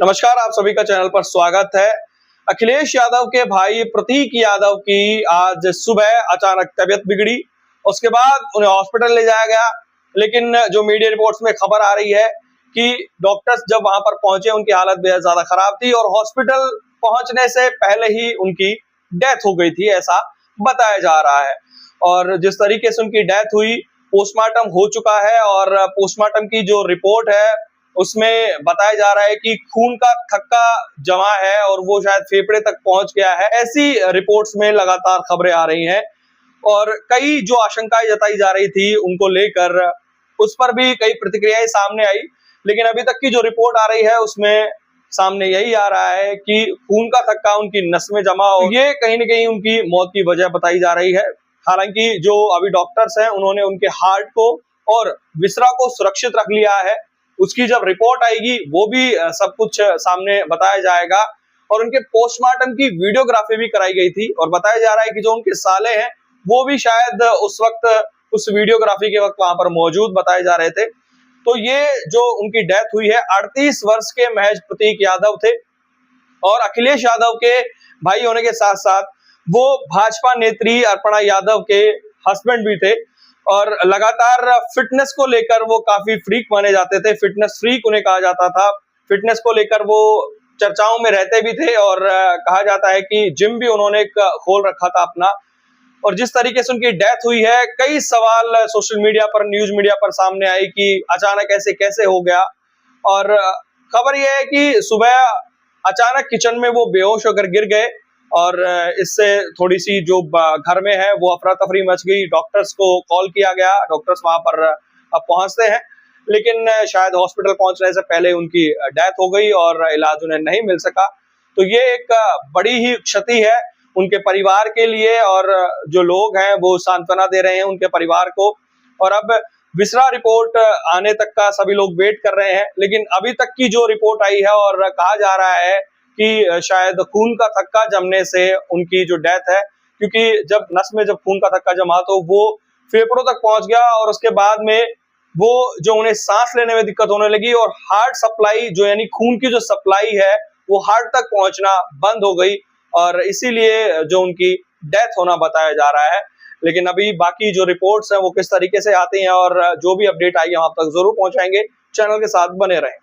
नमस्कार, आप सभी का चैनल पर स्वागत है। अखिलेश यादव के भाई प्रतीक यादव की आज सुबह अचानक तबीयत बिगड़ी। उसके बाद उन्हें हॉस्पिटल ले जाया गया, लेकिन जो मीडिया रिपोर्ट्स में खबर आ रही है कि डॉक्टर्स जब वहां पर पहुंचे उनकी हालत बेहद ज्यादा खराब थी और हॉस्पिटल पहुंचने से पहले ही उनकी डेथ हो गई थी, ऐसा बताया जा रहा है। और जिस तरीके से उनकी डेथ हुई, पोस्टमार्टम हो चुका है और पोस्टमार्टम की जो रिपोर्ट है उसमें बताया जा रहा है कि खून का थक्का जमा है और वो शायद फेफड़े तक पहुंच गया है। ऐसी रिपोर्ट्स में लगातार खबरें आ रही हैं और कई जो आशंकाएं जताई जा रही थी उनको लेकर उस पर भी कई प्रतिक्रियाएं सामने आई, लेकिन अभी तक की जो रिपोर्ट आ रही है उसमें सामने यही आ रहा है कि खून का थक्का उनकी नस में जमा हो, ये कहीं ना कहीं उनकी मौत की वजह बताई जा रही है। हालांकि जो अभी डॉक्टर्स हैं उन्होंने उनके हार्ट को और विसरा को सुरक्षित रख लिया है। उसकी जब रिपोर्ट आएगी वो भी सब कुछ सामने बताया जाएगा। और उनके पोस्टमार्टम की वीडियोग्राफी भी कराई गई थी और बताया जा रहा है कि जो उनके साले हैं वो भी शायद उस वक्त उस वीडियोग्राफी के वक्त वहां पर मौजूद बताए जा रहे थे। तो ये जो उनकी डेथ हुई है, 38 वर्ष के महज प्रतीक यादव थे और अखिलेश यादव के भाई होने के साथ साथ वो भाजपा नेत्री अर्पणा यादव के हस्बैंड भी थे और लगातार फिटनेस को लेकर वो काफी फ्रीक माने जाते थे। फिटनेस फ्रीक उन्हें कहा जाता था। फिटनेस को लेकर वो चर्चाओं में रहते भी थे और कहा जाता है कि जिम भी उन्होंने खोल रखा था अपना। और जिस तरीके से उनकी डेथ हुई है, कई सवाल सोशल मीडिया पर, न्यूज मीडिया पर सामने आई कि अचानक ऐसे कैसे हो गया। और खबर यह है कि सुबह अचानक किचन में वो बेहोश होकर गिर गए और इससे थोड़ी सी जो घर में है वो अफरा तफरी मच गई। डॉक्टर्स को कॉल किया गया, डॉक्टर्स वहां पर अब पहुंचते हैं, लेकिन शायद हॉस्पिटल पहुंचने से पहले उनकी डेथ हो गई और इलाज उन्हें नहीं मिल सका। तो ये एक बड़ी ही क्षति है उनके परिवार के लिए और जो लोग हैं वो सांत्वना दे रहे हैं उनके परिवार को। और अब विसरा रिपोर्ट आने तक का सभी लोग वेट कर रहे हैं, लेकिन अभी तक की जो रिपोर्ट आई है और कहा जा रहा है कि शायद खून का थक्का जमने से उनकी जो डेथ है, क्योंकि जब नस में जब खून का थक्का जमा तो वो फेफड़ों तक पहुंच गया और उसके बाद में वो जो उन्हें सांस लेने में दिक्कत होने लगी और हार्ट सप्लाई जो यानी खून की जो सप्लाई है वो हार्ट तक पहुंचना बंद हो गई और इसीलिए जो उनकी डेथ होना बताया जा रहा है। लेकिन अभी बाकी जो रिपोर्ट्स हैं वो किस तरीके से आती हैं और जो भी अपडेट आई है हम आप तक जरूर पहुंचाएंगे। चैनल के साथ बने रहें।